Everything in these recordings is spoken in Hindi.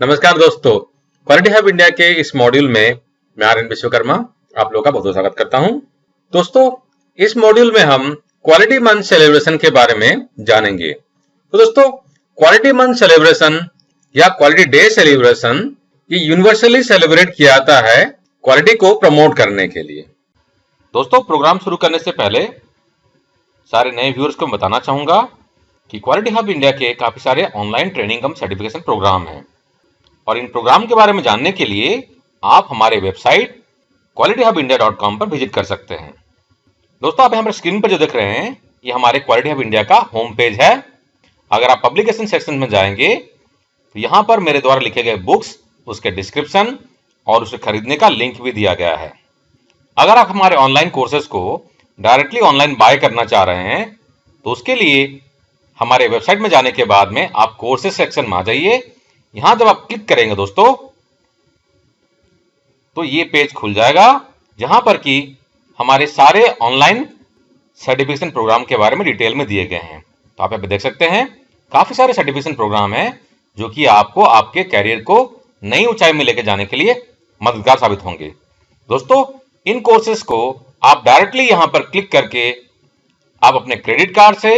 नमस्कार दोस्तों, क्वालिटी हब इंडिया के इस मॉड्यूल में मैं आर्यन विश्वकर्मा आप लोगों का बहुत बहुत स्वागत करता हूं। दोस्तों, इस मॉड्यूल में हम क्वालिटी मंथ सेलिब्रेशन के बारे में जानेंगे। तो दोस्तों, क्वालिटी मंथ सेलिब्रेशन या क्वालिटी डे सेलिब्रेशन ये यूनिवर्सली सेलिब्रेट किया जाता है क्वालिटी को प्रमोट करने के लिए। दोस्तों, प्रोग्राम शुरू करने से पहले सारे नए व्यूअर्स को बताना चाहूंगा कि क्वालिटी हब इंडिया के काफी सारे ऑनलाइन ट्रेनिंग कम सर्टिफिकेशन प्रोग्राम हैं और इन प्रोग्राम के बारे में जानने के लिए आप हमारे वेबसाइट qualityhubindia.com पर विजिट कर सकते हैं। दोस्तों, आप हमारे स्क्रीन पर जो देख रहे हैं ये हमारे क्वालिटी हब इंडिया का होम पेज है। अगर आप पब्लिकेशन सेक्शन में जाएंगे तो यहाँ पर मेरे द्वारा लिखे गए बुक्स, उसके डिस्क्रिप्शन और उसे खरीदने का लिंक भी दिया गया है। अगर आप हमारे ऑनलाइन कोर्सेज को डायरेक्टली ऑनलाइन बाय करना चाह रहे हैं तो उसके लिए हमारे वेबसाइट में जाने के बाद में आप कोर्सेज सेक्शन में आ जाइए। यहां जब आप क्लिक करेंगे दोस्तों तो ये पेज खुल जाएगा जहां पर कि हमारे सारे ऑनलाइन सर्टिफिकेशन प्रोग्राम के बारे में डिटेल में दिए गए हैं। तो आप यहाँ पे देख सकते हैं काफी सारे सर्टिफिकेशन प्रोग्राम हैं जो कि आपको आपके कैरियर को नई ऊंचाई में लेकर जाने के लिए मददगार साबित होंगे। दोस्तों, इन कोर्सेज को आप डायरेक्टली यहां पर क्लिक करके आप अपने क्रेडिट कार्ड से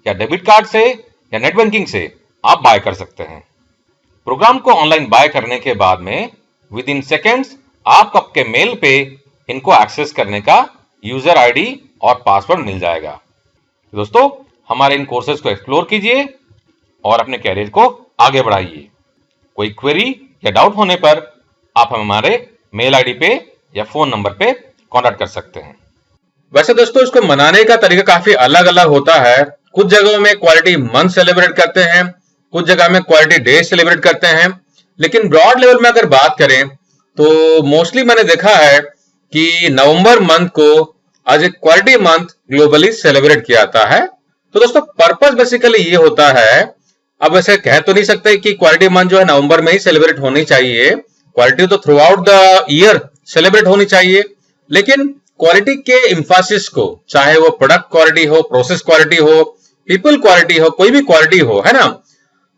या डेबिट कार्ड से या नेट बैंकिंग से आप बाय कर सकते हैं। प्रोग्राम को ऑनलाइन बाय करने के बाद में विद इन सेकेंड्स आपको आपके मेल पे इनको एक्सेस करने का यूजर आईडी और पासवर्ड मिल जाएगा। दोस्तों, हमारे इन कोर्सेज को एक्सप्लोर कीजिए और अपने कैरियर को आगे बढ़ाइए। कोई क्वेरी या डाउट होने पर आप हमारे मेल आईडी पे या फोन नंबर पे कांटेक्ट कर सकते हैं। वैसे दोस्तों, इसको मनाने का तरीका काफी अलग अलग होता है। कुछ जगहों में क्वालिटी मंथ सेलिब्रेट करते हैं, कुछ जगह में क्वालिटी डे सेलिब्रेट करते हैं, लेकिन ब्रॉड लेवल में अगर बात करें तो मोस्टली मैंने देखा है कि नवंबर मंथ को as a quality month globally celebrate किया जाता है। तो दोस्तों, पर्पस बेसिकली ये होता है, अब वैसे कह तो नहीं सकते कि क्वालिटी मंथ जो है नवंबर में ही सेलिब्रेट होनी चाहिए। क्वालिटी तो through out the year celebrate होनी चाहिए, लेकिन क्वालिटी के इंफासिस को, चाहे वो प्रोडक्ट क्वालिटी हो, प्रोसेस क्वालिटी हो, पीपल क्वालिटी हो, कोई भी क्वालिटी हो, है ना,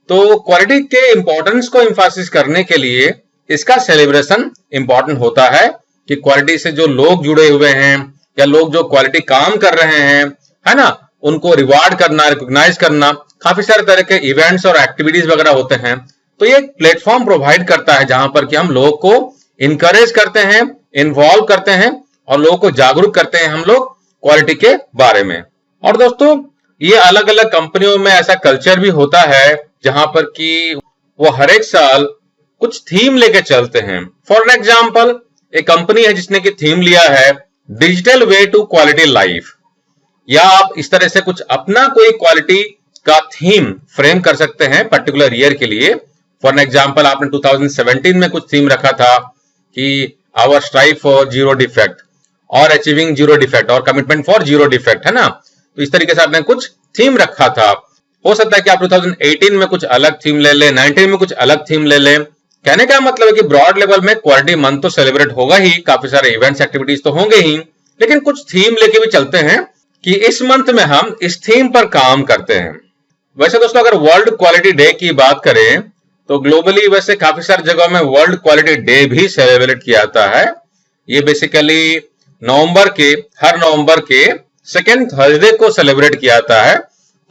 तो क्वालिटी के इंपॉर्टेंस को इंफासिस करने के लिए इसका सेलिब्रेशन इंपॉर्टेंट होता है कि क्वालिटी से जो लोग जुड़े हुए हैं या लोग जो क्वालिटी काम कर रहे हैं, है ना, उनको रिवार्ड करना, रिकॉग्नाइज करना, काफी सारे तरह के इवेंट्स और एक्टिविटीज वगैरह होते हैं। तो ये प्लेटफॉर्म प्रोवाइड करता है जहां पर कि हम लोगों को इंकरेज करते हैं, इन्वॉल्व करते हैं और लोगों को जागरूक करते हैं हम लोग क्वालिटी के बारे में। और दोस्तों, ये अलग अलग कंपनियों में ऐसा कल्चर भी होता है जहां पर कि वो हर एक साल कुछ थीम लेके चलते हैं। फॉर एग्जाम्पल, एक कंपनी है जिसने की थीम लिया है digital way to quality life, या आप इस तरह से कुछ अपना कोई क्वालिटी का थीम फ्रेम कर सकते हैं पर्टिकुलर ईयर के लिए। फॉर एग्जाम्पल, आपने 2017 में कुछ थीम रखा था कि our strive for zero defect और अचीविंग जीरो डिफेक्ट और कमिटमेंट फॉर जीरो डिफेक्ट, है ना। तो इस तरीके से आपने कुछ थीम रखा था। हो सकता है कि आप 2018 में कुछ अलग थीम ले लें, 19 में कुछ अलग थीम ले लें। कहने का मतलब है कि ब्रॉड लेवल में क्वालिटी मंथ तो सेलिब्रेट होगा ही, काफी सारे इवेंट्स एक्टिविटीज तो होंगे ही, लेकिन कुछ थीम लेके भी चलते हैं कि इस मंथ में हम इस थीम पर काम करते हैं। वैसे दोस्तों, अगर वर्ल्ड क्वालिटी डे की बात करें तो ग्लोबली वैसे काफी सारी जगहों में वर्ल्ड क्वालिटी डे भी सेलिब्रेट किया जाता है। ये बेसिकली हर नवंबर के सेकेंड थर्सडे को सेलिब्रेट किया जाता है।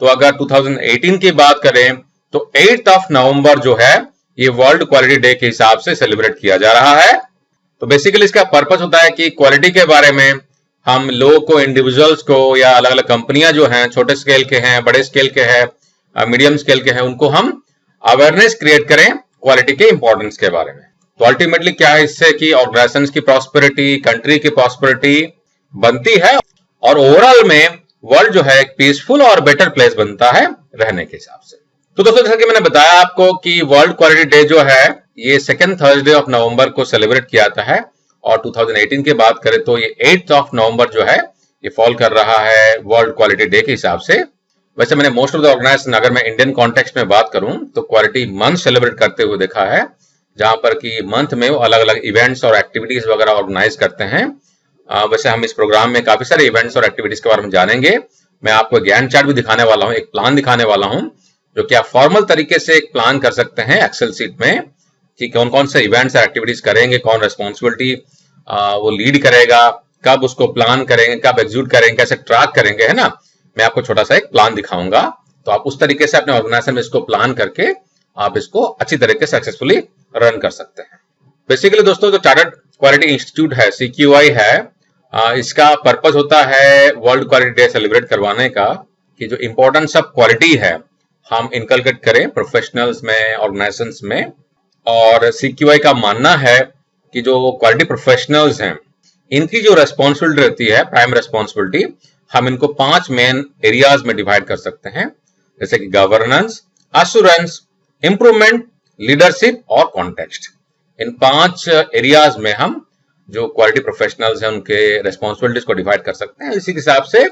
तो अगर 2018 की बात करें तो 8 नवंबर जो है ये वर्ल्ड क्वालिटी डे के हिसाब से सेलिब्रेट किया जा रहा है। तो बेसिकली इसका पर्पस होता है कि क्वालिटी के बारे में हम लोगों को, इंडिविजुअल्स को या अलग अलग कंपनियां जो हैं, छोटे स्केल के हैं, बड़े स्केल के हैं, मीडियम स्केल के हैं, उनको हम अवेयरनेस क्रिएट करें क्वालिटी के इंपॉर्टेंस के बारे में। तो अल्टीमेटली क्या है इससे कि ऑर्गेनाइजेशंस की प्रॉस्पेरिटी, कंट्री की प्रॉस्पेरिटी बनती है और ओवरऑल में वर्ल्ड जो है एक पीसफुल और बेटर प्लेस बनता है रहने के हिसाब से। तो दोस्तों, जैसा कि मैंने बताया आपको कि वर्ल्ड क्वालिटी डे जो है ये सेकेंड थर्सडे ऑफ नवंबर को सेलिब्रेट किया जाता है और 2018 की बात करें तो ये 8 नवंबर जो है ये फॉल कर रहा है वर्ल्ड क्वालिटी डे के हिसाब से। वैसे मैंने मोस्ट ऑफ द ऑर्गेनाइजेशन, अगर मैं इंडियन कॉन्टेक्स्ट में बात करूं तो क्वालिटी मंथ सेलिब्रेट करते हुए देखा है, जहां पर कि मंथ में वो अलग अलग इवेंट्स और एक्टिविटीज वगैरह ऑर्गेनाइज करते हैं। वैसे हम इस प्रोग्राम में काफी सारे इवेंट्स और एक्टिविटीज के बारे में जानेंगे। मैं आपको ज्ञान चार्ट भी दिखाने वाला हूं, एक प्लान दिखाने वाला हूं जो कि आप फॉर्मल तरीके से एक प्लान कर सकते हैं एक्सेल सीट में, कि कौन कौन से इवेंट्स और एक्टिविटीज करेंगे, कौन रेस्पॉन्सिबिलिटी वो लीड करेगा, कब उसको प्लान करेंगे, कब एग्जीक्यूट करेंगे, कैसे ट्रैक करेंगे, है ना। मैं आपको छोटा सा एक प्लान दिखाऊंगा, तो आप उस तरीके से अपने ऑर्गेनाइजेशन में इसको प्लान करके आप इसको अच्छी तरीके से सक्सेसफुली रन कर सकते हैं। बेसिकली दोस्तों, जो चार्टर्ड क्वालिटी इंस्टीट्यूट है, CQI है, इसका पर्पज होता है वर्ल्ड क्वालिटी डे सेलिब्रेट करवाने का, कि जो इंपॉर्टेंस ऑफ क्वालिटी है हम इनकलकेट करें प्रोफेशनल्स में, ऑर्गेनाइजेशंस में। और CQI का मानना है कि जो क्वालिटी प्रोफेशनल्स हैं, इनकी जो रेस्पॉन्सिबिलिटी रहती है, प्राइम रेस्पॉन्सिबिलिटी, हम इनको 5 मेन एरियाज में डिवाइड कर सकते हैं, जैसे कि गवर्नेंस, एश्योरेंस, इंप्रूवमेंट, लीडरशिप और कॉन्टेक्स्ट। इन 5 एरियाज में हम जो क्वालिटी प्रोफेशनल्स हैं उनके रेस्पॉन्सिबिलिटीज को डिवाइड कर सकते हैं। इसी के हिसाब से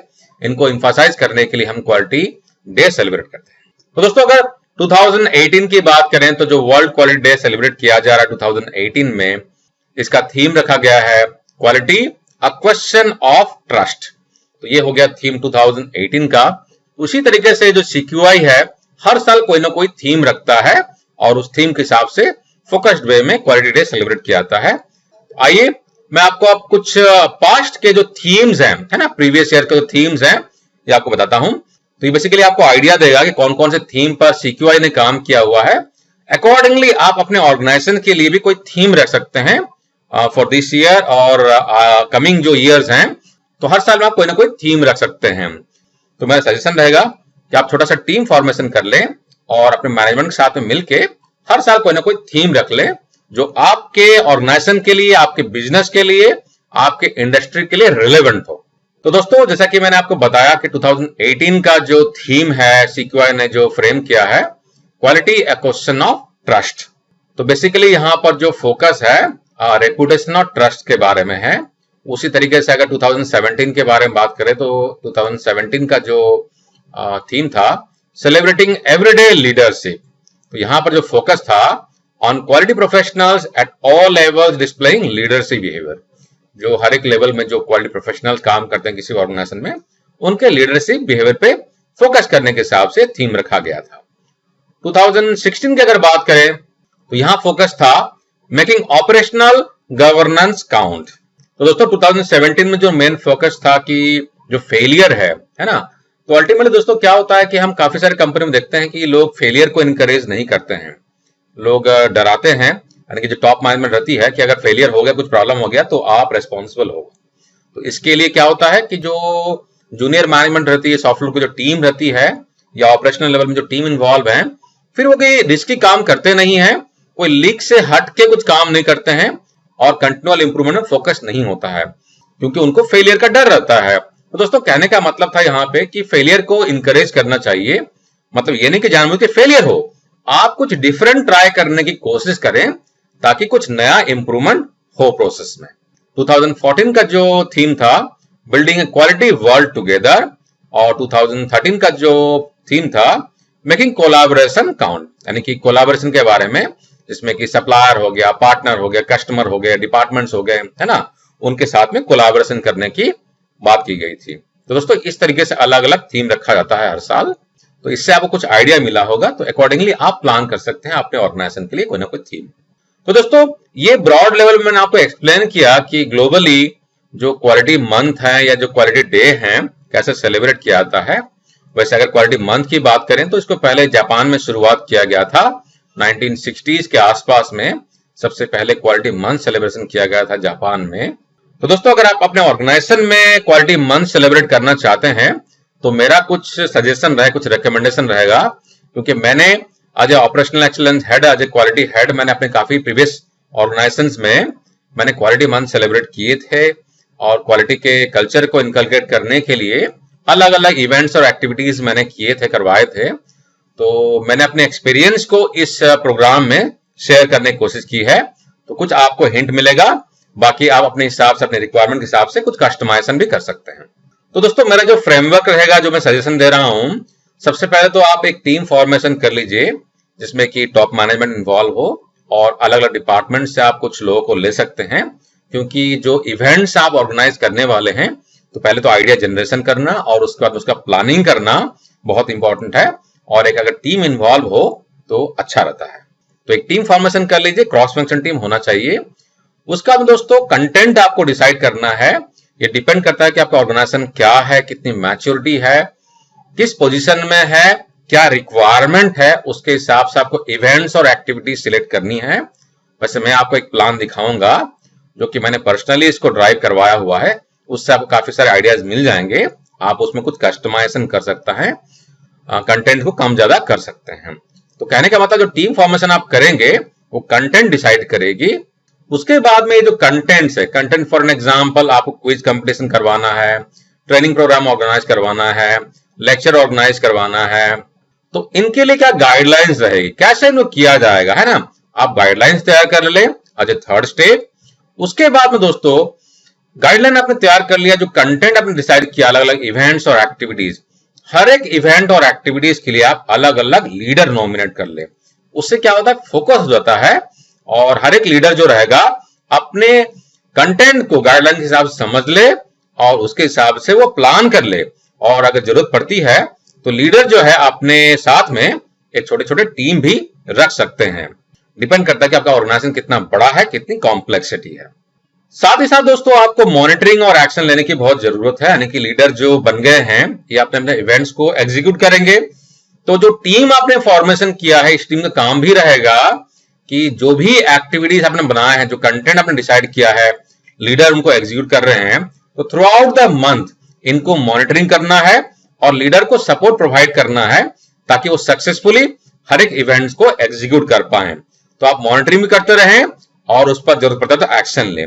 इनको एम्फसाइज करने के लिए हम क्वालिटी डे सेलिब्रेट करते हैं। तो दोस्तों, अगर 2018 की बात करें तो जो वर्ल्ड क्वालिटी डे सेलिब्रेट किया जा रहा है 2018 में, इसका थीम रखा गया है quality a question of trust. तो ये हो गया थीम 2018 का। उसी तरीके से जो CQI है, हर साल कोई ना कोई थीम रखता है और उस थीम के हिसाब से फोकस्ड वे में क्वालिटी डे सेलिब्रेट किया जाता है। आइए मैं आपको अब कुछ पास्ट के जो थीम्स हैं, है ना, प्रीवियस ईयर के जो थीम्स हैं, ये आपको बताता हूं। तो ये बेसिकली आपको आइडिया देगा कि कौन कौन से थीम पर CQI ने काम किया हुआ है। अकॉर्डिंगली आप अपने ऑर्गेनाइजेशन के लिए भी कोई थीम रख सकते हैं फॉर दिस ईयर और कमिंग जो ईयर्स हैं। तो हर साल में आप कोई ना कोई थीम रख सकते हैं। तो मेरा सजेशन रहेगा कि आप छोटा सा टीम फॉर्मेशन कर लें और अपने मैनेजमेंट के साथ में मिलके हर साल कोई ना कोई थीम रख लें जो आपके ऑर्गेनाइजेशन के लिए, आपके बिजनेस के लिए, आपके इंडस्ट्री के लिए रिलेवेंट हो। तो दोस्तों, जैसा कि मैंने आपको बताया कि 2018 का जो थीम है, CQI ने जो फ्रेम किया है, quality a question of trust. तो बेसिकली यहाँ पर जो फोकस है रेपुटेशन और ट्रस्ट के बारे में है। उसी तरीके से अगर 2017 के बारे में बात करें तो 2017 का जो थीम था सेलिब्रेटिंग एवरीडे लीडरशिप। तो यहाँ पर जो फोकस था on quality professionals at all levels displaying leadership behaviour. जो हर एक लेवल में जो क्वालिटी प्रोफेशनल्स काम करते हैं किसी ऑर्गेनाइजेशन में, उनके लीडरशिप बिहेवियर पे फोकस करने के हिसाब से थीम रखा गया था। 2016 की अगर बात करें तो यहां फोकस था मेकिंग ऑपरेशनल गवर्नेंस काउंट। तो दोस्तों 2017 में जो मेन फोकस था कि जो फेलियर है ना, तो अल्टीमेटली दोस्तों क्या होता है कि हम काफी सारे कंपनी में देखते हैं कि लोग फेलियर को इनकरेज नहीं करते हैं, लोग डराते हैं। यानी कि जो टॉप मैनेजमेंट रहती है कि अगर फेलियर हो गया, कुछ प्रॉब्लम हो गया तो आप रेस्पॉन्सिबल हो। तो इसके लिए क्या होता है कि जो जूनियर मैनेजमेंट रहती है, सॉफ्टवेयर की जो टीम रहती है या ऑपरेशनल लेवल में जो टीम इन्वॉल्व है, फिर वो कोई रिस्की काम करते नहीं है, कोई लीक से हट के कुछ काम नहीं करते हैं और कंटिन्यूअल इंप्रूवमेंट में फोकस नहीं होता है, क्योंकि उनको फेलियर का डर रहता है। तो दोस्तों कहने का मतलब था यहाँ पे कि फेलियर को इनकरेज करना चाहिए। मतलब ये नहीं कि जानबूझ के फेलियर हो, आप कुछ डिफरेंट ट्राई करने की कोशिश करें ताकि कुछ नया इंप्रूवमेंट हो प्रोसेस में। 2014 का जो थीम था बिल्डिंग ए क्वालिटी वर्ल्ड टुगेदर, और 2013 का जो थीम था मेकिंग कोलैबोरेशन काउंट। यानी कि कोलैबोरेशन के बारे में, जिसमें कि सप्लायर हो गया, पार्टनर हो गया, कस्टमर हो गए, डिपार्टमेंट्स हो गए, है ना, उनके साथ में कोलैबोरेशन करने की बात की गई थी। तो दोस्तों इस तरीके से अलग अलग थीम रखा जाता है हर साल। तो इससे आपको कुछ आइडिया मिला होगा, तो अकॉर्डिंगली आप प्लान कर सकते हैं अपने ऑर्गेनाइजेशन के लिए कोई ना कोई थीम। तो दोस्तों ये ब्रॉड लेवल में मैंने आपको एक्सप्लेन किया कि ग्लोबली जो क्वालिटी मंथ है या जो क्वालिटी डे है कैसे सेलिब्रेट किया जाता है। वैसे अगर क्वालिटी मंथ की बात करें तो इसको पहले जापान में शुरुआत किया गया था 1960s के आसपास में। सबसे पहले क्वालिटी मंथ सेलिब्रेशन किया गया था जापान में। तो दोस्तों अगर आप अपने ऑर्गेनाइजेशन में क्वालिटी मंथ सेलिब्रेट करना चाहते हैं तो मेरा कुछ सजेशन रहे, कुछ रिकमेंडेशन रहेगा, क्योंकि मैंने as a operational excellence head, as a quality head, मैंने अपने काफी प्रीवियस ऑर्गेनाइजेशंस में मैंने क्वालिटी मंथ सेलिब्रेट किए थे और क्वालिटी के कल्चर को इनकलकेट करने के लिए अलग अलग इवेंट्स और एक्टिविटीज मैंने किए थे, करवाए थे। तो मैंने अपने एक्सपीरियंस को इस प्रोग्राम में शेयर करने की कोशिश की है। तो कुछ आपको हिंट मिलेगा, बाकी आप अपने हिसाब से, अपने रिक्वायरमेंट के हिसाब से कुछ कस्टमाइजेशन भी कर सकते हैं। तो दोस्तों मेरा जो फ्रेमवर्क रहेगा, जो मैं सजेशन दे रहा हूं, सबसे पहले तो आप एक टीम फॉर्मेशन कर लीजिए जिसमें कि टॉप मैनेजमेंट इन्वॉल्व हो और अलग अलग डिपार्टमेंट से आप कुछ लोगों को ले सकते हैं, क्योंकि जो इवेंट्स आप ऑर्गेनाइज करने वाले हैं तो पहले तो आइडिया जनरेशन करना और उसके बाद उसका प्लानिंग करना बहुत इंपॉर्टेंट है। और एक अगर टीम इन्वॉल्व हो तो अच्छा रहता है। तो एक टीम फॉर्मेशन कर लीजिए, क्रॉस फंक्शन टीम होना चाहिए। उसका दोस्तों कंटेंट आपको डिसाइड करना है। ये डिपेंड करता है कि आपका ऑर्गेनाइजेशन क्या है, कितनी मैच्योरिटी है, किस पोजीशन में है, क्या रिक्वायरमेंट है, उसके हिसाब से आपको इवेंट्स और एक्टिविटीज सिलेक्ट करनी है। वैसे मैं आपको एक प्लान दिखाऊंगा जो कि मैंने पर्सनली इसको ड्राइव करवाया हुआ है, उससे आपको काफी सारे आइडियाज मिल जाएंगे। आप उसमें कुछ कस्टमाइजेशन कर सकते हैं, कंटेंट को कम ज्यादा कर सकते हैं। तो कहने का मतलब जो टीम फॉर्मेशन आप करेंगे वो कंटेंट डिसाइड करेगी। उसके बाद में जो कंटेंट्स है, कंटेंट फॉर एन एग्जांपल आपको क्विज कंपटीशन करवाना है, ट्रेनिंग प्रोग्राम ऑर्गेनाइज करवाना है, लेक्चर ऑर्गेनाइज करवाना है, तो इनके लिए क्या गाइडलाइंस रहेगी, कैसे इनको किया जाएगा, है ना। आप गाइडलाइंस तैयार कर ले एज ए थर्ड स्टेप। उसके बाद में दोस्तों गाइडलाइन आपने तैयार कर लिया, जो कंटेंट आपने डिसाइड किया, अलग अलग इवेंट्स और एक्टिविटीज, हर एक इवेंट और एक्टिविटीज के लिए आप अलग अलग लीडर नॉमिनेट कर ले। उससे क्या होता है, फोकस हो जाता है और हर एक लीडर जो रहेगा अपने कंटेंट को गाइडलाइन के हिसाब से समझ ले और उसके हिसाब से वो प्लान कर ले। और अगर जरूरत पड़ती है तो लीडर जो है अपने साथ में एक छोटे छोटे टीम भी रख सकते हैं। डिपेंड करता है कि आपका ऑर्गेनाइजेशन कितना बड़ा है, कितनी कॉम्प्लेक्सिटी है। साथ ही साथ दोस्तों आपको मॉनिटरिंग और एक्शन लेने की बहुत जरूरत है, यानी कि लीडर जो बन गए हैं ये अपने अपने इवेंट्स को एग्जीक्यूट करेंगे। तो जो टीम आपने फॉर्मेशन किया है, इस टीम का काम भी रहेगा कि जो भी एक्टिविटीज आपने बनाए हैं, जो कंटेंट आपने डिसाइड किया है, लीडर उनको एग्जीक्यूट कर रहे हैं, तो थ्रू आउट द मंथ इनको मॉनिटरिंग करना है और लीडर को सपोर्ट प्रोवाइड करना है ताकि वो सक्सेसफुली हर एक इवेंट्स को एग्जीक्यूट कर पाए। तो आप मॉनिटरिंग भी करते रहें और उस पर जरूरत पड़ता है तो एक्शन लें।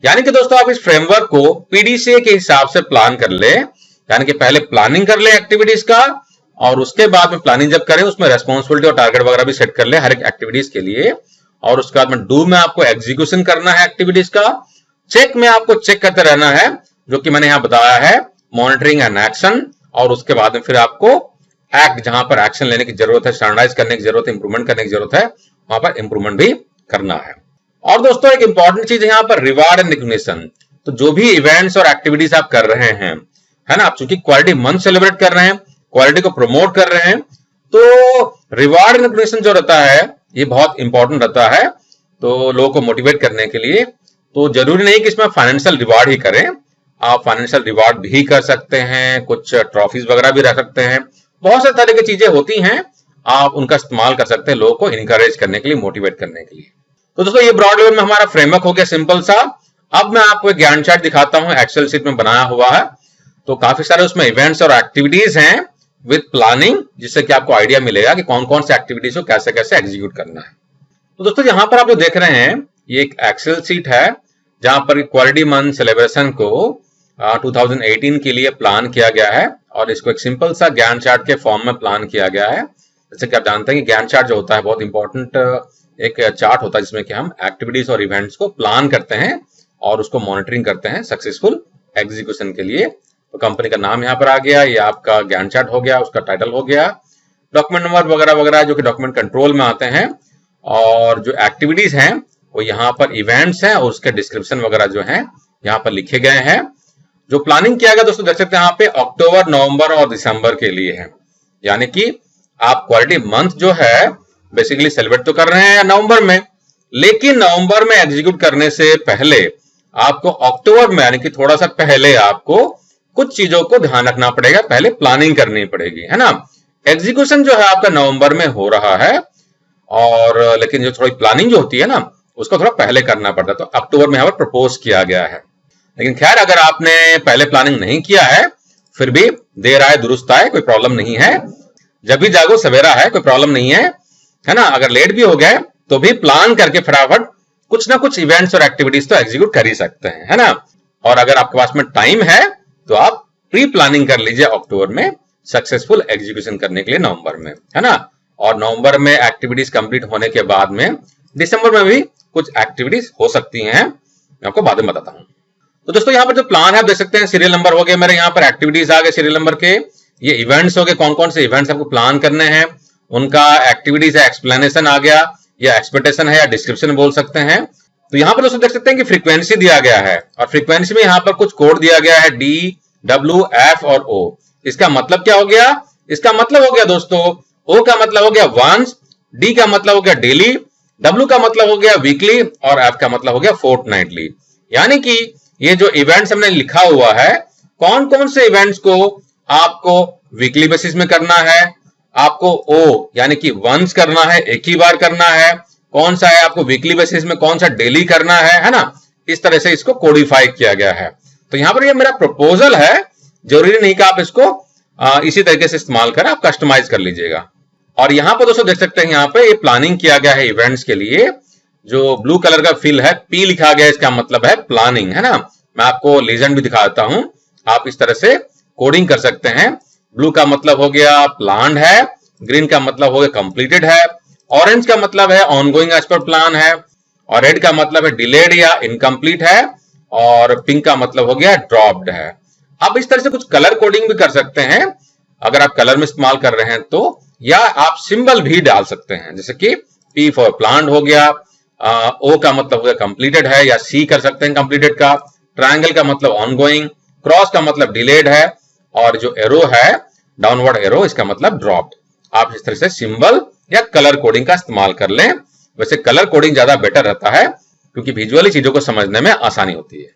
यानी कि दोस्तों आप इस फ्रेमवर्क को पीडीसीए के हिसाब से प्लान कर ले, यानी कि पहले प्लानिंग कर ले एक्टिविटीज का और उसके बाद में प्लानिंग जब करें उसमें रेस्पॉन्सिबिलिटी और टारगेट वगैरह भी सेट कर ले हर एक एक्टिविटीज के लिए। और उसके बाद में डू में आपको एग्जीक्यूशन करना है एक्टिविटीज का, चेक में आपको चेक करते रहना है जो कि मैंने यहां बताया है, मॉनिटरिंग एंड एक्शन। और उसके बाद में फिर आपको एक्ट, जहां पर एक्शन लेने की जरूरत है, स्टैंडर्डाइज करने की जरूरत है, इंप्रूवमेंट करने की जरूरत है, वहां पर इंप्रूवमेंट भी करना है। और दोस्तों एक इंपॉर्टेंट चीज है यहाँ पर रिवार्ड एंड रिकॉग्निशन। तो जो भी इवेंट्स और एक्टिविटीज आप कर रहे हैं, है ना, आप चूंकि क्वालिटी मंथ सेलिब्रेट कर रहे हैं, क्वालिटी को प्रमोट कर रहे हैं, तो रिवार्ड एंड रिकॉग्निशन जो रहता है ये बहुत इंपॉर्टेंट रहता है। तो लोगों को मोटिवेट करने के लिए तो जरूरी नहीं कि इसमें फाइनेंशियल रिवार्ड ही करें, आप फाइनेंशियल रिवार्ड भी कर सकते हैं, कुछ ट्रॉफीज वगैरह भी रख सकते हैं, बहुत सारी तरह की चीजें होती हैं, आप उनका इस्तेमाल कर सकते हैं लोगों को इनकरेज करने के लिए, मोटिवेट करने के लिए। तो दोस्तों ये ब्रॉड लेवल में हमारा फ्रेमवर्क हो गया सिंपल सा। अब मैं आपको एक ज्ञान चार्ट दिखाता हूं, एक्सेल शीट में बनाया हुआ है। तो काफी सारे उसमें इवेंट्स और एक्टिविटीज हैं विद प्लानिंग, जिससे कि आपको आइडिया मिलेगा कि कौन कौन से एक्टिविटीज को कैसे कैसे एग्जीक्यूट करना है। तो दोस्तों यहां पर आप जो देख रहे हैं ये एक एक्सेल शीट है जहां पर क्वालिटी मंथ सेलिब्रेशन को 2018 के लिए प्लान किया गया है और इसको एक सिंपल सा ज्ञान चार्ट के फॉर्म में प्लान किया गया है। जैसे कि आप जानते हैं कि ज्ञान चार्ट जो होता है बहुत इंपॉर्टेंट एक चार्ट होता है जिसमें कि हम एक्टिविटीज और इवेंट्स को प्लान करते हैं और उसको मॉनिटरिंग करते हैं सक्सेसफुल एग्जीक्यूशन के लिए। तो कंपनी का नाम यहाँ पर आ गया, ये आपका ज्ञान चार्ट हो गया, उसका टाइटल हो गया, डॉक्यूमेंट नंबर वगैरह वगैरह जो कि डॉक्यूमेंट कंट्रोल में आते हैं, और जो एक्टिविटीज हैं वो यहाँ पर इवेंट्स हैं और उसके डिस्क्रिप्शन वगैरह जो है यहाँ पर लिखे गए हैं। जो प्लानिंग किया गया दोस्तों देख सकते हैं यहाँ पे अक्टूबर, नवंबर और दिसंबर के लिए है। यानी कि आप क्वालिटी मंथ जो है बेसिकली सेलिब्रेट तो कर रहे हैं नवंबर में, लेकिन नवंबर में एग्जीक्यूट करने से पहले आपको अक्टूबर में यानी कि थोड़ा सा पहले आपको कुछ चीजों को ध्यान रखना पड़ेगा, पहले प्लानिंग करनी पड़ेगी, है ना। एग्जीक्यूशन जो है आपका नवंबर में हो रहा है और लेकिन जो थोड़ी प्लानिंग जो होती है ना उसको थोड़ा पहले करना पड़ता है, तो अक्टूबर में यहाँ पर प्रपोज किया गया है। लेकिन खैर अगर आपने पहले प्लानिंग नहीं किया है फिर भी देर आए दुरुस्त आए, कोई प्रॉब्लम नहीं है, जब भी जागो सवेरा है, कोई प्रॉब्लम नहीं है ना। अगर लेट भी हो गए तो भी प्लान करके फटाफट कुछ ना कुछ इवेंट्स और एक्टिविटीज तो एग्जीक्यूट कर ही सकते हैं, है ना। और अगर आपके पास में टाइम है तो आप प्री प्लानिंग कर लीजिए अक्टूबर में सक्सेसफुल एग्जीक्यूशन करने के लिए नवंबर में, है ना। और नवंबर में एक्टिविटीज कंप्लीट होने के बाद में दिसंबर में भी कुछ एक्टिविटीज हो सकती हैं, मैं आपको बाद में बताता हूं। तो दोस्तों यहाँ पर जो प्लान है आप देख सकते हैं, सीरियल नंबर हो गए मेरे, यहाँ पर एक्टिविटीज आ गए सीरियल नंबर के, ये इवेंट्स हो गए, कौन कौन से इवेंट्स आपको प्लान करने हैं उनका एक्टिविटीज है, एक्सप्लेनेशन आ गया या एक्सपेक्टेशन है या डिस्क्रिप्शन बोल सकते हैं। तो यहाँ पर दोस्तों देख सकते हैं कि फ्रीक्वेंसी दिया गया है और फ्रीक्वेंसी में यहाँ पर कुछ कोड दिया गया है डी, डब्ल्यू, एफ और ओ। इसका मतलब क्या हो गया? इसका मतलब हो गया दोस्तों, ओ का मतलब हो गया वंस, डी का मतलब हो गया डेली W का मतलब हो गया वीकली और F का मतलब हो गया फोर्टनाइटली। यानी कि ये जो इवेंट्स हमने लिखा हुआ है, कौन कौन से इवेंट्स को आपको वीकली बेसिस में करना है, आपको O यानी कि वंस करना है, एक ही बार करना है, कौन सा है आपको वीकली बेसिस में, कौन सा डेली करना है ना। इस तरह से इसको कोडिफाई किया गया है। तो यहां पर ये मेरा प्रपोजल है, जरूरी नहीं कि आप इसको इसी तरीके से इस्तेमाल करें, आप कस्टमाइज कर लीजिएगा। और यहां पर दोस्तों देख सकते हैं, यहां पे ये प्लानिंग किया गया है इवेंट्स के लिए। जो ब्लू कलर का फिल है, P लिखा गया, इसका मतलब है प्लानिंग, है ना। मैं आपको लीजेंड भी दिखाता हूं, आप इस तरह से कोडिंग कर सकते हैं। ब्लू का मतलब हो गया प्लान है, ग्रीन का मतलब हो गया कंप्लीटेड है, ऑरेंज का मतलब है ऑनगोइंग एज पर प्लान है, और रेड का मतलब है डिलेड या इनकम्प्लीट है, और पिंक का मतलब हो गया ड्रॉप्ड है। आप इस तरह से कुछ कलर कोडिंग भी कर सकते हैं अगर आप कलर में इस्तेमाल कर रहे हैं तो, या आप सिंबल भी डाल सकते हैं, जैसे कि P फॉर प्लान हो गया, O का मतलब हो गया कंप्लीटेड है, या C कर सकते हैं कंप्लीटेड का, ट्रायंगल का मतलब ऑनगोइंग, क्रॉस का मतलब डिलेड है, और जो एरो है डाउनवर्ड एरो, इसका मतलब ड्रॉप्ड। आप इस तरह से सिंबल या कलर कोडिंग का इस्तेमाल कर लें। वैसे कलर कोडिंग ज्यादा बेटर रहता है क्योंकि विजुअली चीजों को समझने में आसानी होती है।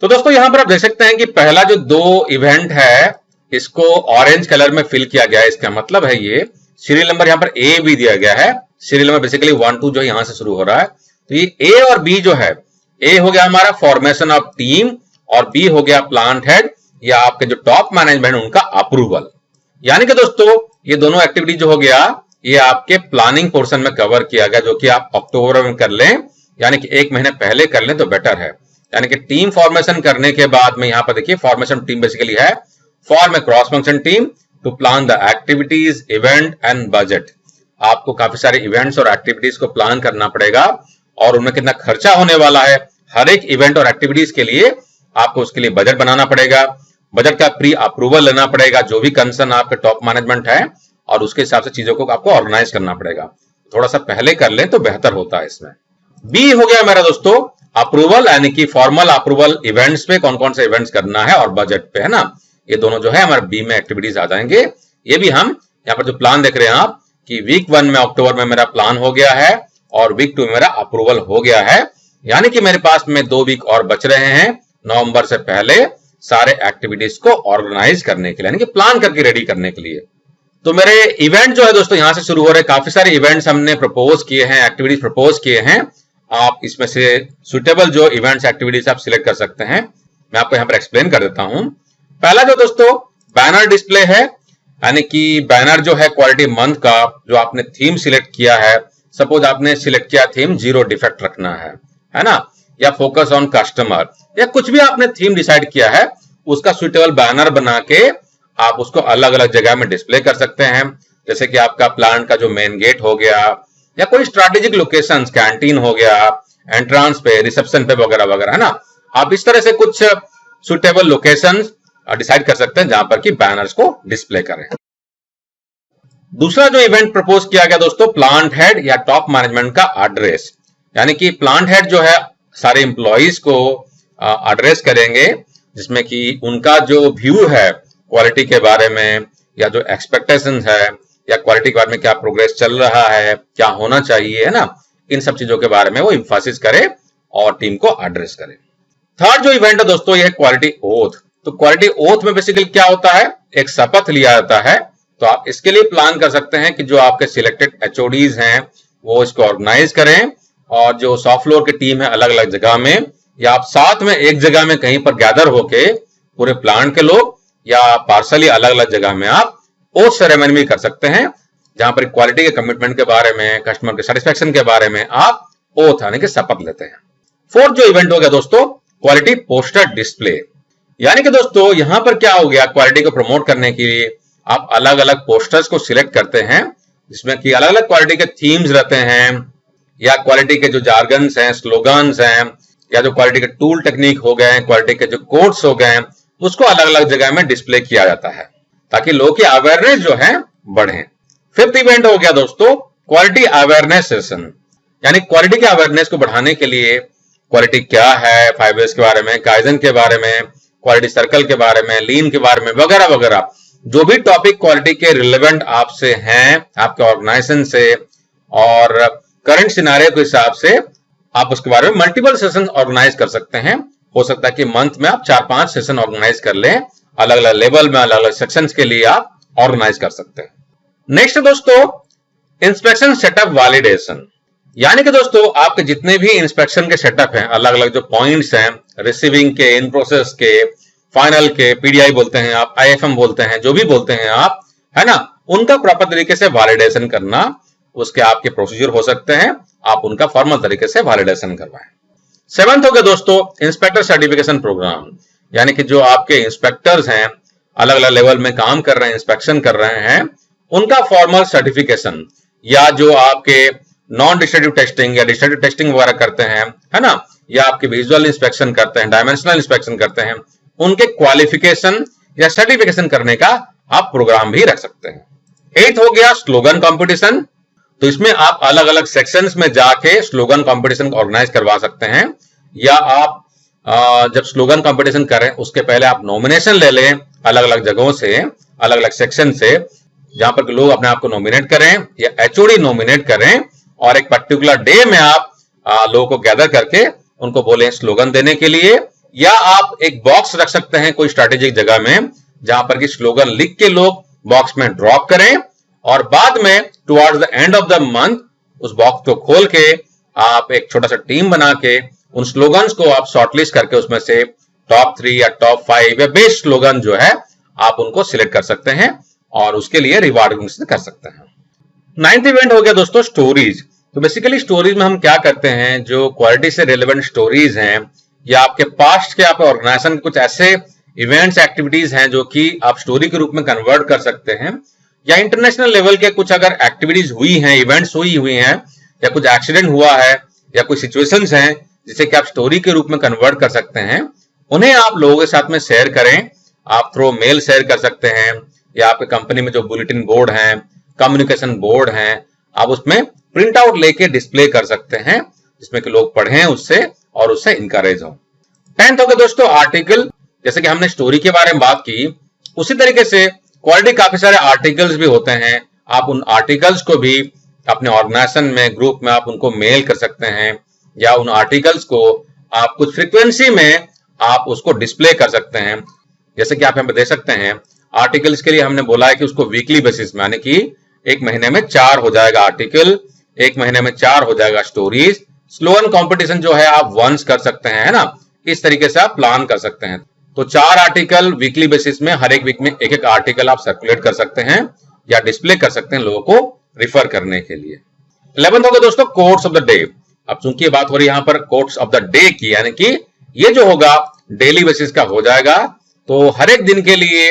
तो दोस्तों यहां पर आप देख सकते हैं कि पहला जो 2 इवेंट है, इसको ऑरेंज कलर में फिल किया गया है। इसका मतलब है ये सीरियल नंबर यहां पर A भी दिया गया है, सीरियल नंबर बेसिकली 1 2 जो यहां से शुरू हो रहा है। तो ये A और B जो है, A हो गया हमारा फॉर्मेशन ऑफ टीम, और B हो गया प्लांट हेड या आपके जो टॉप मैनेजमेंट उनका अप्रूवल। यानी कि दोस्तों ये दोनों एक्टिविटी जो हो गया, ये आपके प्लानिंग पोर्शन में कवर किया गया, जो कि आप अक्टूबर में कर लें, यानी कि 1 महीने पहले कर लें तो बेटर है। यानी कि टीम फॉर्मेशन करने के बाद में यहां पर देखिए फॉर्मेशन टीम बेसिकली है form a cross function team to plan the activities, event and budget. आपको काफी सारे इवेंट्स और एक्टिविटीज को प्लान करना पड़ेगा और उनमें कितना खर्चा होने वाला है, हर एक इवेंट और एक्टिविटीज के लिए आपको उसके लिए बजट बनाना पड़ेगा, बजट का प्री अप्रूवल लेना पड़ेगा, जो भी कंसर्न आपके टॉप मैनेजमेंट है, और उसके हिसाब से चीजों को आपको ऑर्गेनाइज करना पड़ेगा। थोड़ा सा पहले कर लें तो बेहतर होता है इसमें। बी हो गया मेरा दोस्तों अप्रूवल, यानी कि फॉर्मल अप्रूवल इवेंट्स पे, कौन कौन से इवेंट्स करना है, और बजट पे, है ना। ये दोनों जो है हमारे बी में एक्टिविटीज आ जाएंगे। ये भी हम यहाँ पर जो प्लान देख रहे हैं आप कि वीक 1 में अक्टूबर में मेरा प्लान हो गया है और वीक 2 में मेरा अप्रूवल हो गया है, यानी कि मेरे पास में 2 वीक और बच रहे हैं नवंबर से पहले सारे एक्टिविटीज को ऑर्गेनाइज करने के लिए, यानी कि प्लान करके रेडी करने के लिए। तो मेरे इवेंट जो है दोस्तों यहां से शुरू हो रहे, काफी सारे इवेंट्स हमने प्रपोज किए हैं, एक्टिविटीज प्रपोज किए हैं। आप इसमें से सुटेबल जो इवेंट्स एक्टिविटीज आप सिलेक्ट कर सकते हैं। मैं आपको यहां पर एक्सप्लेन कर देता हूं। पहला जो दोस्तों बैनर डिस्प्ले है, यानी कि बैनर जो है क्वालिटी मंथ का जो आपने थीम सिलेक्ट किया है, सपोज आपने सिलेक्ट किया थीम 0 डिफेक्ट रखना है ना, या फोकस ऑन कस्टमर, या कुछ भी आपने थीम डिसाइड किया है, उसका सुटेबल बैनर बना के आप उसको अलग अलग जगह में डिस्प्ले कर सकते हैं। जैसे कि आपका प्लांट का जो मेन गेट हो गया, या कोई स्ट्रेटेजिक लोकेशन, कैंटीन हो गया, एंट्रांस पे, रिसेप्शन पे वगैरह वगैरह, है ना। आप इस तरह से कुछ सुटेबल लोकेशन डिसाइड कर सकते हैं जहां पर कि बैनर्स को डिस्प्ले करें। दूसरा जो इवेंट प्रपोज किया गया दोस्तों, प्लांट हेड या टॉप मैनेजमेंट का एड्रेस, यानी कि प्लांट हेड जो है सारे एम्प्लॉइज को एड्रेस करेंगे, जिसमें कि उनका जो व्यू है क्वालिटी के बारे में, या जो एक्सपेक्टेशंस है, या क्वालिटी के बारे में क्या प्रोग्रेस चल रहा है, क्या होना चाहिए, है ना, इन सब चीजों के बारे में वो इंफोसिस करे और टीम को एड्रेस करे। थर्ड जो इवेंट है दोस्तों ये है क्वालिटी ओथ। तो क्वालिटी ओथ में बेसिकली क्या होता है, एक शपथ लिया जाता है। तो आप इसके लिए प्लान कर सकते हैं कि जो आपके सिलेक्टेड एचओडीज हैं वो इसको ऑर्गेनाइज करें, और जो सॉफ्ट फ्लोर की टीम है अलग अलग जगह में, या आप साथ में एक जगह में कहीं पर गैदर होके पूरे प्लांट के लोग, या पार्सली अलग अलग जगह में आप ओथ सेरेमनी भी कर सकते हैं, जहां पर क्वालिटी के कमिटमेंट के बारे में, कस्टमर के सेटिस्फेक्शन के बारे में आप ओथ यानी कि शपथ लेते हैं। फोर्थ जो इवेंट हो गया दोस्तों क्वालिटी पोस्टर डिस्प्ले, यानी कि दोस्तों यहां पर क्या हो गया, क्वालिटी को प्रमोट करने के लिए आप अलग अलग पोस्टर्स को सिलेक्ट करते हैं, जिसमें कि अलग अलग क्वालिटी के थीम्स रहते हैं, या क्वालिटी के जो जार्गन्स हैं, स्लोगन्स हैं, या जो क्वालिटी के टूल टेक्निक हो गए, क्वालिटी के जो कोड्स हो गए, उसको अलग अलग जगह में डिस्प्ले किया जाता है ताकि लोगों की अवेयरनेस जो है बढ़े। फिफ्थ इवेंट हो गया दोस्तों क्वालिटी अवेयरनेस सेशन, यानी क्वालिटी के अवेयरनेस को बढ़ाने के लिए क्वालिटी क्या है, 5S के बारे में, काइजन के बारे में, क्वालिटी सर्कल के बारे में, लीन के बारे में, वगैरह वगैरह, जो भी टॉपिक क्वालिटी के रिलेवेंट आपसे हैं, आपके ऑर्गेनाइजेशन से, और करंट सिनारियो के हिसाब से आप उसके बारे में मल्टीपल सेशन ऑर्गेनाइज कर सकते हैं। हो सकता है कि मंथ में आप 4-5 सेशन ऑर्गेनाइज कर लें, अलग अलग लेवल में अलग अलग सेक्शंस के लिए आप ऑर्गेनाइज कर सकते हैं। नेक्स्ट दोस्तों, इंस्पेक्शन सेटअप वैलिडेशन, यानी कि दोस्तों आपके जितने भी इंस्पेक्शन के सेटअप हैं, अलग अलग जो पॉइंट्स हैं, रिसीविंग के, इन प्रोसेस के, फाइनल के, पीडीआई बोलते हैं आप, आईएफएम बोलते हैं, जो भी बोलते हैं आप, है ना, उनका प्रॉपर तरीके से वैलिडेशन करना, उसके आपके प्रोसीजर हो सकते हैं, आप उनका फॉर्मल तरीके से वैलिडेशन करवाएं। 7th हो गया दोस्तों इंस्पेक्टर सर्टिफिकेशन प्रोग्राम, यानी कि जो आपके इंस्पेक्टर्स हैं, अलग अलग लेवल में काम कर रहे हैं, इंस्पेक्शन कर रहे हैं, उनका फॉर्मल सर्टिफिकेशन, या जो आपके नॉन डिस्ट्रक्टिव टेस्टिंग या डिस्ट्रक्टिव टेस्टिंग वगैरह करते हैं, है ना, या आपके विजुअल इंस्पेक्शन करते हैं, डायमेंशनल इंस्पेक्शन करते हैं, उनके क्वालिफिकेशन या सर्टिफिकेशन करने का आप प्रोग्राम भी रख सकते हैं। 8th हो गया स्लोगन कंपटीशन, तो इसमें आप अलग अलग सेक्शंस में जाके स्लोगन कंपटीशन ऑर्गेनाइज करवा सकते हैं, या आप जब स्लोगन कंपटीशन करें उसके पहले आप नॉमिनेशन ले लें अलग अलग जगहों से, अलग अलग सेक्शन से, जहां पर लोग अपने आप को नॉमिनेट करें या एचओडी नॉमिनेट करें, और एक पर्टिकुलर डे में आप लोगों को गैदर करके उनको बोले स्लोगन देने के लिए, या आप एक बॉक्स रख सकते हैं कोई स्ट्रेटेजिक जगह में, जहां पर कि स्लोगन लिख के लोग बॉक्स में ड्रॉप करें, और बाद में towards the end of the month उस बॉक्स को खोल के आप एक छोटा सा टीम बना के उन स्लोगन्स को आप शॉर्टलिस्ट करके उसमें से टॉप 3 या टॉप 5 या बेस्ट स्लोगन जो है आप उनको सिलेक्ट कर सकते हैं, और उसके लिए रिवार्ड कर सकते हैं। 9th इवेंट हो गया दोस्तों स्टोरीज। तो बेसिकली स्टोरीज में हम क्या करते हैं, जो क्वालिटी से रिलेवेंट स्टोरीज हैं, या आपके पास्ट के आपके ऑर्गेनाइजेशन के कुछ ऐसे इवेंट्स एक्टिविटीज हैं जो कि आप स्टोरी के रूप में कन्वर्ट कर सकते हैं, या इंटरनेशनल लेवल के कुछ अगर एक्टिविटीज हुई हैं, इवेंट्स हुई हैं, या कुछ एक्सीडेंट हुआ है, या कुछ सिचुएशंस हैं जिसे कि आप स्टोरी के रूप में कन्वर्ट कर सकते हैं, उन्हें आप लोगों के साथ में शेयर करें। आप थ्रू मेल शेयर कर सकते हैं, या आपके कंपनी में जो बुलेटिन बोर्ड है, कम्युनिकेशन बोर्ड है, आप उसमें प्रिंट आउट लेके डिस्प्ले कर सकते हैं, जिसमें कि लोग पढ़ें उससे और उससे इंकरेज हो। 10th हो गया दोस्तों आर्टिकल। जैसे कि हमने स्टोरी के बारे में बात की, उसी तरीके से क्वालिटी काफी सारे आर्टिकल्स भी होते हैं। आप उन आर्टिकल्स को भी अपने ऑर्गेनाइजेशन में, ग्रुप में आप उनको मेल कर सकते हैं, या उन आर्टिकल्स को आप कुछ फ्रीक्वेंसी में आप उसको डिस्प्ले कर सकते हैं। जैसे कि आप यहाँ पे देख सकते हैं, आर्टिकल्स के लिए हमने बोला है कि उसको वीकली बेसिस में, यानी कि एक महीने में 4 हो जाएगा आर्टिकल, एक महीने में 4 हो जाएगा स्टोरीज। स्लोगन कंपटीशन जो है आप वंस कर सकते हैं, है ना, इस तरीके से आप प्लान कर सकते हैं। तो 4 आर्टिकल वीकली बेसिस में, हर एक वीक में एक एक आर्टिकल आप सर्कुलेट कर सकते हैं या डिस्प्ले कर सकते हैं लोगों को रिफर करने के लिए। 11th होगा दोस्तों कोट्स ऑफ द डे। अब चूंकि बात हो रही है यहाँ पर कोट्स ऑफ द डे की, यानी कि ये जो होगा डेली बेसिस का हो जाएगा। तो हर एक दिन के लिए,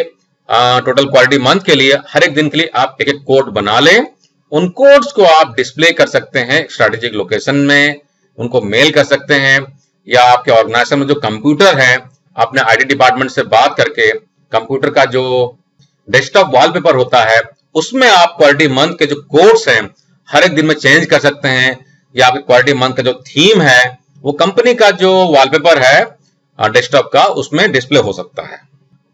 टोटल क्वालिटी मंथ के लिए, हर एक दिन के लिए आप एक एक कोड बना लें। उन कोड्स को आप डिस्प्ले कर सकते हैं स्ट्रेटेजिक लोकेशन में, उनको मेल कर सकते हैं, या आपके ऑर्गेनाइजेशन में जो कंप्यूटर है, अपने आईटी डिपार्टमेंट से बात करके कंप्यूटर का जो डेस्कटॉप वॉलपेपर होता है उसमें आप क्वालिटी मंथ के जो कोड्स हैं हर एक दिन में चेंज कर सकते हैं, या आपके क्वालिटी मंथ का जो थीम है वो कंपनी का जो वॉलपेपर है डेस्कटॉप का उसमें डिस्प्ले हो सकता है।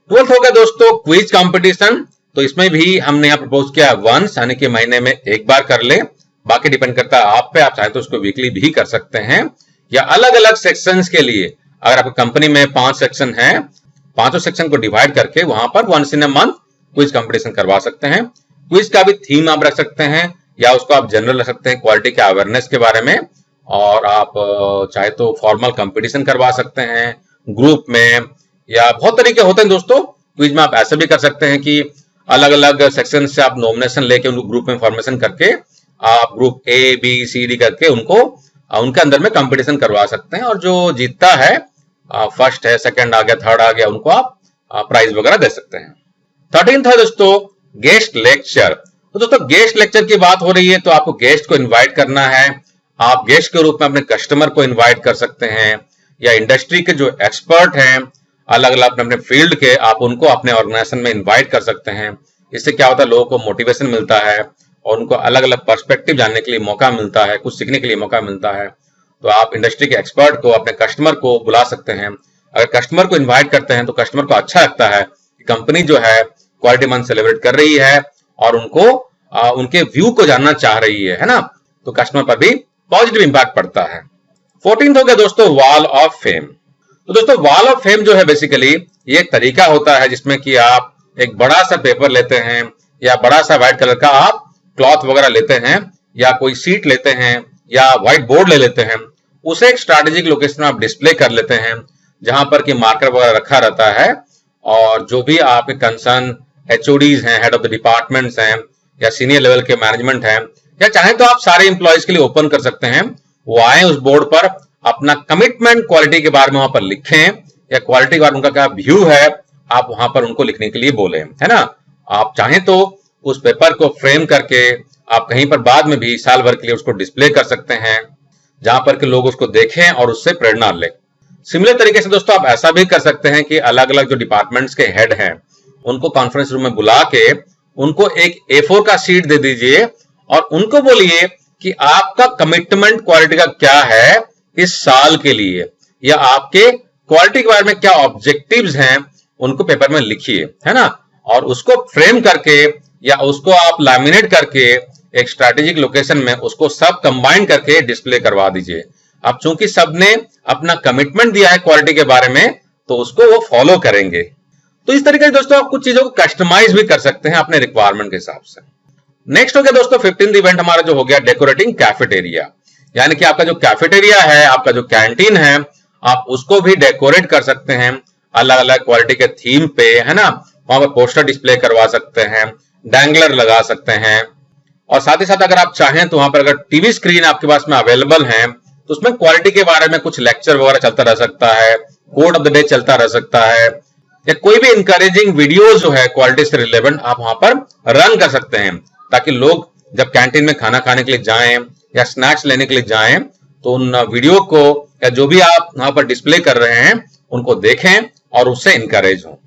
12th हो गया दोस्तों क्विज कंपटीशन। तो इसमें भी हमने यहाँ प्रपोज किया वंस, यानी कि महीने में एक बार कर ले, बाकी डिपेंड करता है आप पे, आप चाहे तो उसको वीकली भी कर सकते हैं, या अलग अलग सेक्शंस के लिए अगर आपकी कंपनी में 5 सेक्शन है, 5 सेक्शन को डिवाइड करके वहां पर once in a month quiz competition करवा सकते हैं। क्विज का भी थीम आप रख सकते हैं, या उसको आप जनरल रख सकते हैं क्वालिटी के अवेयरनेस के बारे में, और आप चाहे तो फॉर्मल कंपटीशन करवा सकते हैं ग्रुप में, या बहुत तरीके होते हैं दोस्तों। क्विज में आप ऐसे भी कर सकते हैं कि अलग अलग सेक्शन से आप नॉमिनेशन लेके उनको ग्रुप में फॉर्मेशन करके आप group A B C D करके उनको उनके अंदर में कंपटीशन करवा सकते हैं, और जो जीतता है, फर्स्ट है, सेकंड आ गया, थर्ड आ गया, उनको आप प्राइज वगैरह दे सकते हैं। 13th है दोस्तों गेस्ट लेक्चर। तो दोस्तों गेस्ट लेक्चर की बात हो रही है तो आपको गेस्ट को इनवाइट करना है। आप गेस्ट के रूप में अपने कस्टमर को इनवाइट कर सकते हैं, या इंडस्ट्री के जो एक्सपर्ट हैं अलग अलग अपने अपने फील्ड के, आप उनको अपने ऑर्गेनाइजेशन में इनवाइट कर सकते हैं। इससे क्या होता है, लोगों को मोटिवेशन मिलता है और उनको अलग अलग पर्सपेक्टिव जानने के लिए मौका मिलता है, कुछ सीखने के लिए मौका मिलता है। तो आप इंडस्ट्री के एक्सपर्ट को, अपने कस्टमर को बुला सकते हैं। अगर कस्टमर को इन्वाइट करते हैं तो कस्टमर को अच्छा लगता है कि कंपनी जो है क्वालिटी मंथ सेलिब्रेट कर रही है और उनको उनके व्यू को जानना चाह रही है ना। तो कस्टमर पर भी पॉजिटिव इंपैक्ट पड़ता है। 14th हो गया दोस्तों वॉल ऑफ फेम। तो दोस्तों वॉल ऑफ फेम जो है बेसिकली ये एक तरीका होता है जिसमें कि आप एक बड़ा सा पेपर लेते हैं या बड़ा सा व्हाइट कलर का आप क्लॉथ वगैरह लेते हैं या कोई सीट लेते हैं या व्हाइट बोर्ड ले लेते हैं, उसे एक स्ट्रैटेजिक लोकेशन में आप डिस्प्ले कर लेते हैं जहां पर कि मार्कर वगैरह रखा रहता है और जो भी आपके कंसर्न एचओडीज हैं, हेड ऑफ द डिपार्टमेंट्स हैं या सीनियर लेवल के मैनेजमेंट हैं या चाहे तो आप सारे एम्प्लॉयज के लिए ओपन कर सकते हैं, वो आए उस बोर्ड पर अपना कमिटमेंट क्वालिटी के बारे में वहां पर लिखें या क्वालिटी के बारे में उनका क्या व्यू है आप वहां पर उनको लिखने के लिए बोले, है ना। आप चाहें तो उस पेपर को फ्रेम करके आप कहीं पर बाद में भी साल भर के लिए उसको डिस्प्ले कर सकते हैं जहां पर के लोग उसको देखें और उससे प्रेरणा लें। सिमिलर तरीके से दोस्तों आप ऐसा भी कर सकते हैं कि अलग अलग जो डिपार्टमेंट्स के हेड हैं उनको कॉन्फ्रेंस रूम में बुला के उनको एक A4 का शीट दे दीजिए और उनको बोलिए कि आपका कमिटमेंट क्वालिटी का क्या है इस साल के लिए या आपके क्वालिटी के बारे में क्या ऑब्जेक्टिव्स हैं उनको पेपर में लिखिए, है ना, और उसको फ्रेम करके या उसको आप लैमिनेट करके एक स्ट्रैटेजिक लोकेशन में उसको सब कंबाइन करके डिस्प्ले करवा दीजिए। अब चूंकि सबने अपना कमिटमेंट दिया है क्वालिटी के बारे में तो उसको वो फॉलो करेंगे। तो इस तरीके से दोस्तों आप कुछ चीजों को कस्टमाइज भी कर सकते हैं अपने रिक्वायरमेंट के हिसाब से। नेक्स्ट हो गया दोस्तों 15th इवेंट हमारा जो हो गया डेकोरेटिंग कैफेटेरिया, यानी कि आपका जो कैफेटेरिया है, आपका जो कैंटीन है, आप उसको भी डेकोरेट कर सकते हैं अलग अलग क्वालिटी के थीम पे, है ना। वहां पर पोस्टर डिस्प्ले करवा सकते हैं, डैंगलर लगा सकते हैं और साथ ही साथ अगर आप चाहें तो वहां पर अगर टीवी स्क्रीन आपके पास में अवेलेबल है तो उसमें क्वालिटी के बारे में कुछ लेक्चर वगैरह चलता रह सकता है, कोड ऑफ द डे चलता रह सकता है या कोई भी इंकरेजिंग वीडियोस जो है क्वालिटी से रिलेवेंट आप वहां पर रन कर सकते हैं ताकि लोग जब कैंटीन में खाना खाने के लिए जाएं या स्नैक्स लेने के लिए जाएं तो उन वीडियो को या जो भी आप वहां पर डिस्प्ले कर रहे हैं उनको देखें और उससे इंकरेज हो।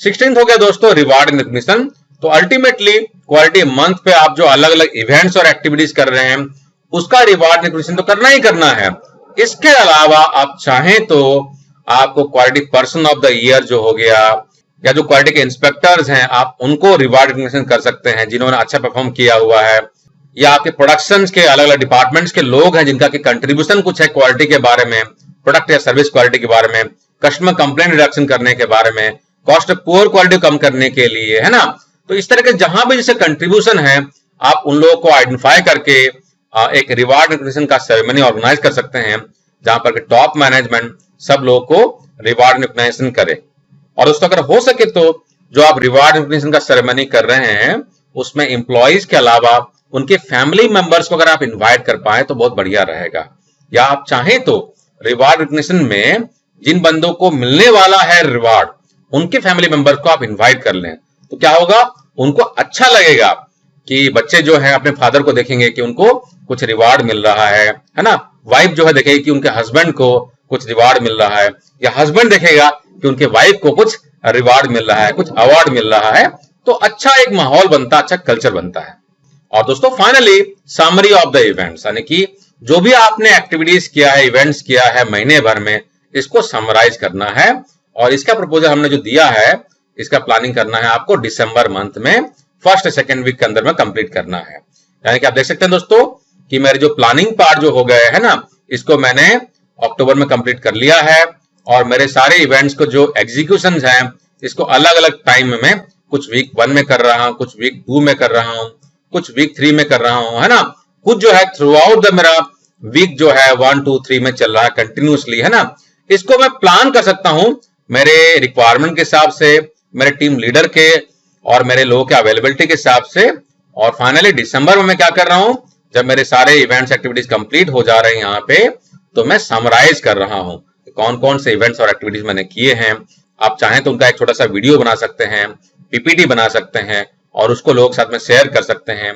16th हो गया दोस्तों रिवार्ड एंड रिकॉग्निशन। तो अल्टीमेटली क्वालिटी मंथ पे आप जो अलग अलग इवेंट्स और एक्टिविटीज कर रहे हैं उसका रिवार्ड रिकॉग्निशन तो करना ही करना है। इसके अलावा आप चाहें तो आपको quality person of the year जो हो गया या जो क्वालिटी के इंस्पेक्टर्स हैं आप उनको रिवार्ड रिकॉग्निशन कर सकते हैं जिन्होंने अच्छा परफॉर्म किया हुआ है, या आपके प्रोडक्शंस के अलग अलग डिपार्टमेंट्स के लोग हैं जिनका की कंट्रीब्यूशन कुछ है क्वालिटी के बारे में, प्रोडक्ट या सर्विस क्वालिटी के बारे में, कस्टमर कंप्लेंट रिडक्शन करने के बारे में, कॉस्ट ऑफ पुअर क्वालिटी कम करने के लिए, है ना। तो इस तरह के जहां भी जैसे कंट्रीब्यूशन है आप उन लोगों को आइडेंटिफाई करके एक रिवार्ड रिकॉग्निशन का सेरेमनी ऑर्गेनाइज कर सकते हैं जहां पर टॉप मैनेजमेंट सब लोगों को रिवार्ड रिकॉग्निशन करे। और दोस्तों अगर हो सके तो जो आप रिवार्ड रिकॉग्निशन का सेरेमनी कर रहे हैं उसमें एम्प्लॉइज के अलावा उनके फैमिली मेंबर्स को अगर आप इनवाइट कर पाए तो बहुत बढ़िया रहेगा। या आप चाहें तो रिवार्ड रिकॉग्निशन में जिन बंदों को मिलने वाला है रिवार्ड उनके फैमिली मेंबर्स को आप इनवाइट कर लें तो क्या होगा, उनको अच्छा लगेगा कि बच्चे जो है अपने फादर को देखेंगे कि उनको कुछ रिवार्ड मिल रहा है ना। वाइफ जो है देखेगी कि उनके हस्बैंड को कुछ रिवार्ड मिल रहा है या हस्बैंड देखेगा कि उनके वाइफ को कुछ रिवार्ड मिल रहा है, कुछ अवार्ड मिल रहा है, तो अच्छा एक माहौल बनता है, अच्छा कल्चर बनता है। और दोस्तों finally summary of the events, यानी कि जो भी आपने एक्टिविटीज किया है, इवेंट्स किया है महीने भर में, इसको समराइज करना है और इसका प्रपोजल हमने जो दिया है इसका प्लानिंग करना है आपको दिसंबर मंथ में फर्स्ट सेकेंड वीक के अंदर में कंप्लीट करना है। यानी कि आप देख सकते हैं दोस्तों कि मेरे जो प्लानिंग पार्ट जो हो गए है ना इसको मैंने अक्टूबर में कंप्लीट कर लिया है और मेरे सारे इवेंट्स को जो एग्जीक्यूशन है इसको अलग अलग टाइम में कुछ वीक 1 में कर रहा हूं, कुछ वीक 2 में कर रहा हूं, कुछ वीक 3 में कर रहा हूं, है ना। कुछ जो है थ्रू आउट द मेरा वीक जो है 1 2 3 में चल रहा है कंटिन्यूसली, है ना। इसको मैं प्लान कर सकता हूं मेरे रिक्वायरमेंट के हिसाब से, मेरे टीम लीडर के और मेरे लोगों के अवेलेबिलिटी के हिसाब से। और फाइनली दिसंबर में मैं क्या कर रहा हूं, जब मेरे सारे इवेंट्स एक्टिविटीज कंप्लीट हो जा रहे हैं यहाँ पे, तो मैं समराइज कर रहा हूं कौन कौन से इवेंट्स और एक्टिविटीज मैंने किए हैं। आप चाहें तो उनका एक छोटा सा वीडियो बना सकते हैं, पीपीटी बना सकते हैं और उसको लोगों के साथ में शेयर कर सकते हैं।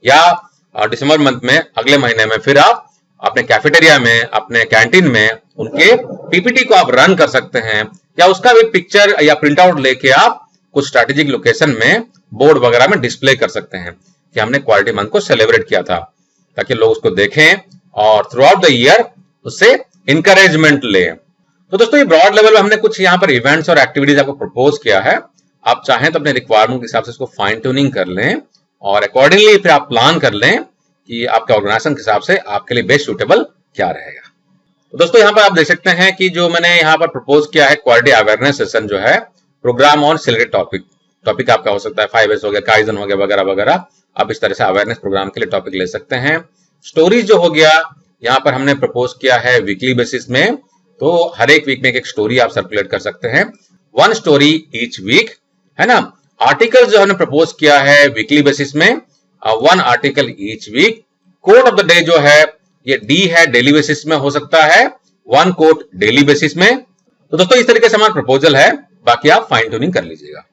या दिसंबर मंथ में अगले महीने में फिर आप अपने कैफेटेरिया में, अपने कैंटीन में उनके पीपीटी को आप रन कर सकते हैं या उसका भी पिक्चर या प्रिंट आउट लेके आप कुछ स्ट्रैटेजिक लोकेशन में बोर्ड वगैरह में डिस्प्ले कर सकते हैं कि हमने क्वालिटी मंथ को सेलिब्रेट किया था, ताकि लोग उसको देखें और थ्रू आउट द ईयर उससे इंकरेजमेंट लें। तो दोस्तों ये ब्रॉड लेवल में हमने कुछ यहाँ पर इवेंट्स और एक्टिविटीज आपको प्रपोज किया है। आप चाहें तो अपने रिक्वायरमेंट के हिसाब से इसको फाइन ट्यूनिंग कर लें और अकॉर्डिंगली फिर आप प्लान कर लें कि आपके ऑर्गेनाइजेशन के हिसाब से आपके लिए बेस्ट सूटेबल क्या रहेगा। तो दोस्तों यहाँ पर आप देख सकते हैं कि जो मैंने यहाँ पर प्रपोज किया है क्वालिटी अवेयरनेस सेशन जो है प्रोग्राम ऑन सिलेक्टेड टॉपिक आपका हो सकता है 5S हो गया, काइजन हो गया, वगैरह वगैरह। आप इस तरह से अवेयरनेस प्रोग्राम के लिए टॉपिक ले सकते हैं। स्टोरीज जो हो गया यहाँ पर हमने प्रपोज किया है वीकली बेसिस में, तो हर एक वीक में एक स्टोरी आप सर्कुलेट कर सकते हैं, 1 स्टोरी ईच वीक, है ना। आर्टिकल जो हमने प्रपोज किया है वीकली बेसिस में 1 article each week. Quote of the day जो है ये डी है, डेली बेसिस में हो सकता है 1 कोट डेली बेसिस में। तो दोस्तों इस तरीके से हमारा प्रपोजल है, बाकी आप फाइन ट्यूनिंग कर लीजिएगा।